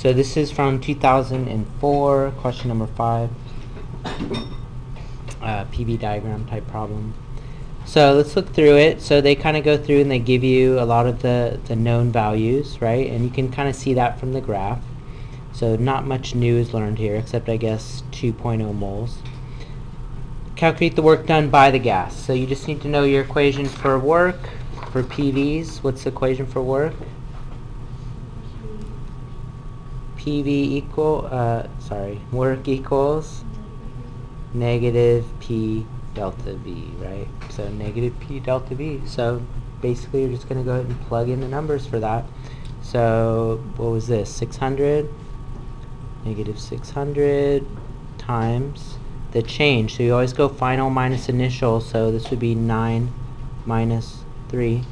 So this is from 2004, question number 5, PV diagram type problem. So let's look through it. So they kind of go through and they give you a lot of the known values, right? And you can kind of see that from the graph. So not much new is learned here, except I guess 2.0 moles. Calculate the work done by the gas. So you just need to know your equation for work, for PVs. What's the equation for work? Work equals negative P delta V, right? So negative P delta V. So basically you're just going to go ahead and plug in the numbers for that. So what was this? 600, negative 600 times the change. So you always go final minus initial. So this would be 9 minus 3.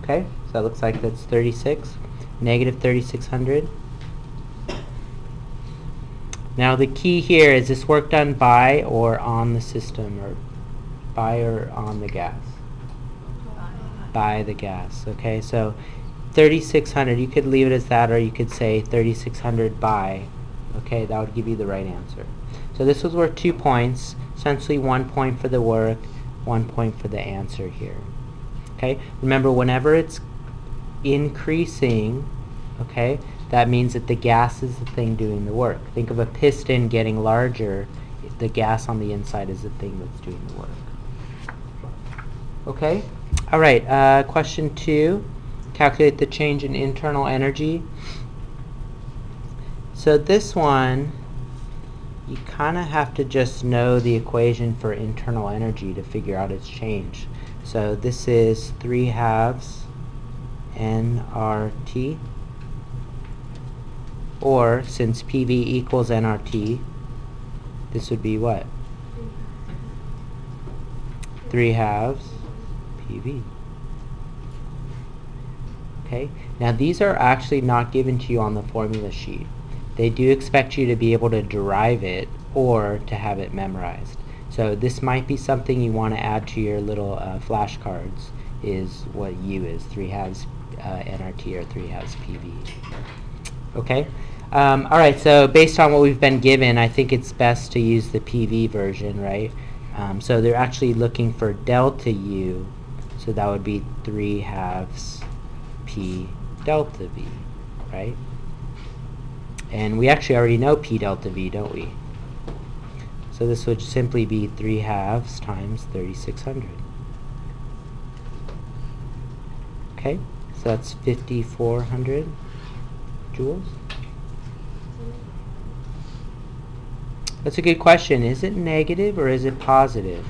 Okay, so that looks like that's 36, negative 3600. Now the key here is this work done by or on the system, or by or on the gas? By the gas. Okay, so 3600, you could leave it as that, or you could say 3600 by. Okay, that would give you the right answer. So this was worth 2 points, essentially 1 point for the work, 1 point for the answer here. Okay, remember whenever it's increasing, okay, that means that the gas is the thing doing the work. Think of a piston getting larger. The gas on the inside is the thing that's doing the work. Okay, all right, question 2, calculate the change in internal energy. So this one, you kind of have to just know the equation for internal energy to figure out its change. So this is 3/2 nRT, or since PV equals nRT, this would be what? 3/2 PV. Okay, now these are actually not given to you on the formula sheet. They do expect you to be able to derive it or to have it memorized. So this might be something you want to add to your little flashcards, is what U is, 3/2 nRT or 3/2 PV. Okay, all right, so based on what we've been given, I think it's best to use the PV version, right? So they're actually looking for delta U, so that would be 3/2 P delta V, right? And we actually already know P delta V, don't we? So this would simply be 3/2 times 3600. Okay, so that's 5400 joules. That's a good question. Is it negative or is it positive?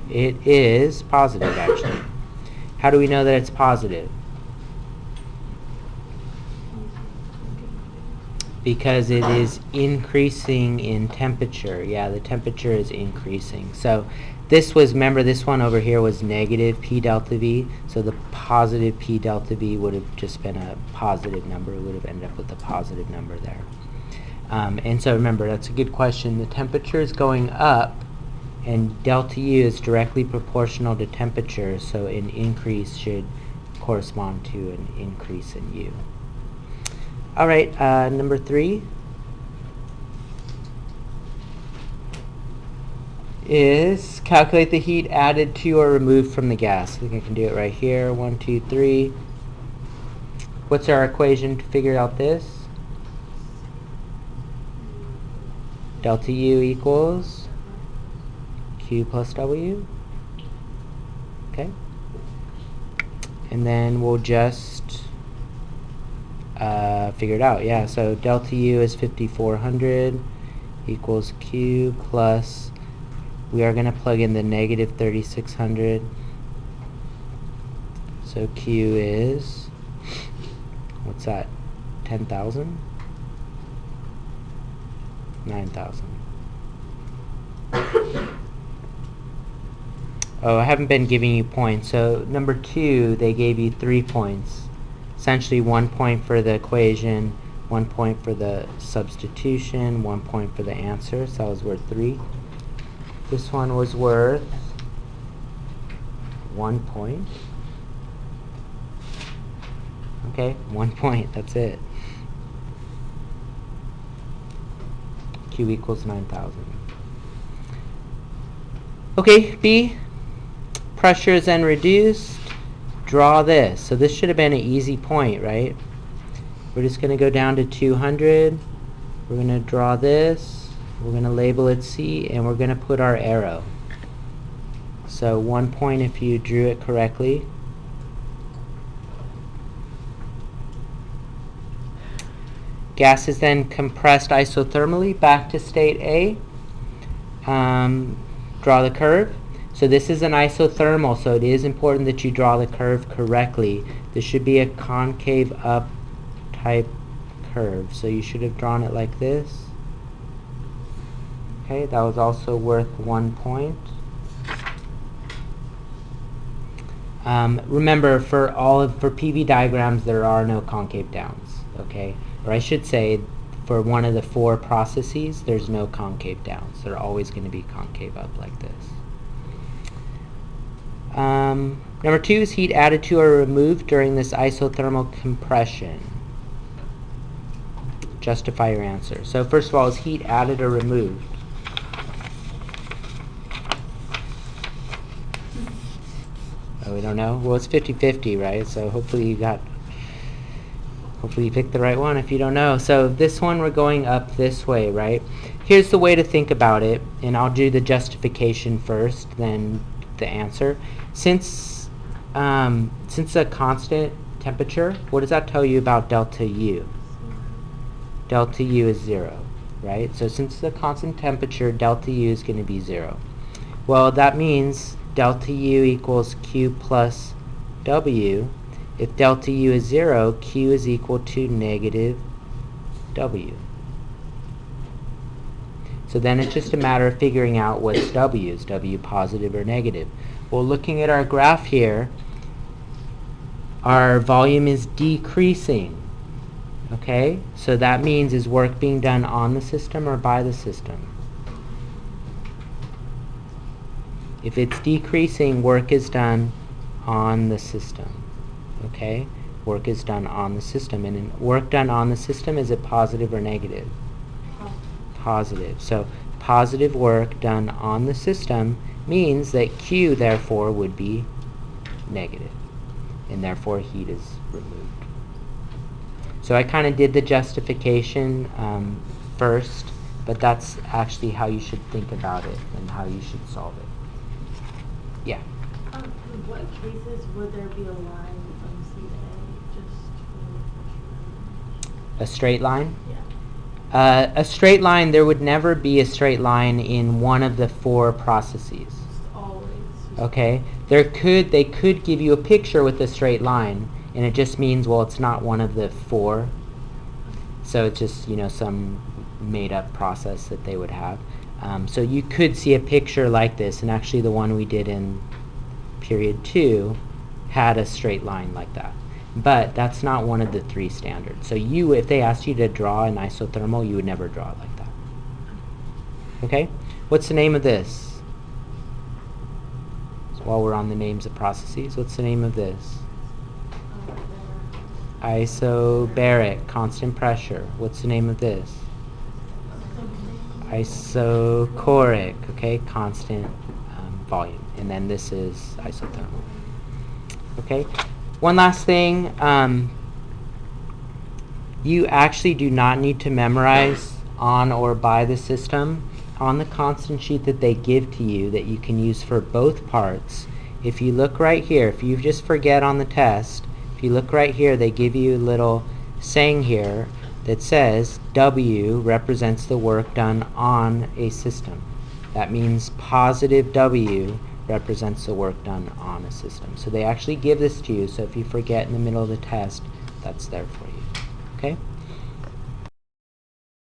It is positive, actually. How do we know that it's positive? Because it is increasing in temperature. Yeah, the temperature is increasing. So this was, remember this one over here was negative P delta V, so the positive P delta V would have just been a positive number. It would have ended up with a positive number there. And so remember, that's a good question. The temperature is going up, and delta U is directly proportional to temperature, so an increase should correspond to an increase in U. All right, number 3 is calculate the heat added to or removed from the gas. I think I can do it right here. 1, 2, 3. What's our equation to figure out this? Delta U equals Q plus W. Okay. And then we'll just figure it out. Yeah, so delta U is 5400 equals Q plus, we are going to plug in the negative 3600. So Q is, what's that, 10,000? 9,000. Oh, I haven't been giving you points. So number 2, they gave you 3 points. Essentially 1 point for the equation, 1 point for the substitution, 1 point for the answer. So that was worth 3. This one was worth 1 point. Okay, 1 point, that's it. Q equals 9,000. Okay, B, pressure is then reduced. Draw this. So this should have been an easy point, right? We're just going to go down to 200. We're going to draw this. We're going to label it C, and we're going to put our arrow. So 1 point if you drew it correctly. Gas is then compressed isothermally back to state A. Draw the curve. So this is an isothermal, so it is important that you draw the curve correctly. This should be a concave up type curve. So you should have drawn it like this. Okay, that was also worth 1 point. Remember, for PV diagrams, there are no concave downs. Okay, or I should say, for one of the 4 processes, there's no concave downs. They're always going to be concave up like this. Number 2 is heat added to or removed during this isothermal compression. Justify your answer. So first of all, is heat added or removed? Oh, we don't know? Well, it's 50-50, right? So hopefully you picked the right one if you don't know. So this one, we're going up this way, right? Here's the way to think about it, and I'll do the justification first, then the answer. Since a constant temperature, what does that tell you about delta U? Delta U is 0, right? So since it's a constant temperature, delta U is going to be 0. Well, that means delta U equals Q plus W. If delta U is 0, Q is equal to negative W. So then it's just a matter of figuring out what's W. Is W positive or negative? Well, looking at our graph here, our volume is decreasing. Okay? So that means, is work being done on the system or by the system? If it's decreasing, work is done on the system. Okay? Work is done on the system. And work done on the system, is it positive or negative? Positive. So positive work done on the system means that Q, therefore, would be negative. And therefore, heat is removed. So I kind of did the justification first, but that's actually how you should think about it and how you should solve it. Yeah? In what cases would there be a line from C to A just for A straight line? Yeah. A straight line, there would never be a straight line in one of the 4 processes. Just always. Okay? They could give you a picture with a straight line, and it just means, well, it's not one of the 4. So it's just, some made-up process that they would have. So you could see a picture like this, and actually the one we did in period 2 had a straight line like that. But that's not one of the 3 standards. So if they asked you to draw an isothermal, you would never draw it like that. Okay? What's the name of this? So while we're on the names of processes, what's the name of this? Isobaric, constant pressure. What's the name of this? Isochoric, okay, constant volume. And then this is isothermal. Okay? One last thing, you actually do not need to memorize on or by the system. On the constant sheet that they give to you that you can use for both parts, if you look right here, if you just forget on the test, if you look right here, they give you a little saying here that says W represents the work done on a system. That means positive W represents the work done on a system. So they actually give this to you, so if you forget in the middle of the test, that's there for you. Okay?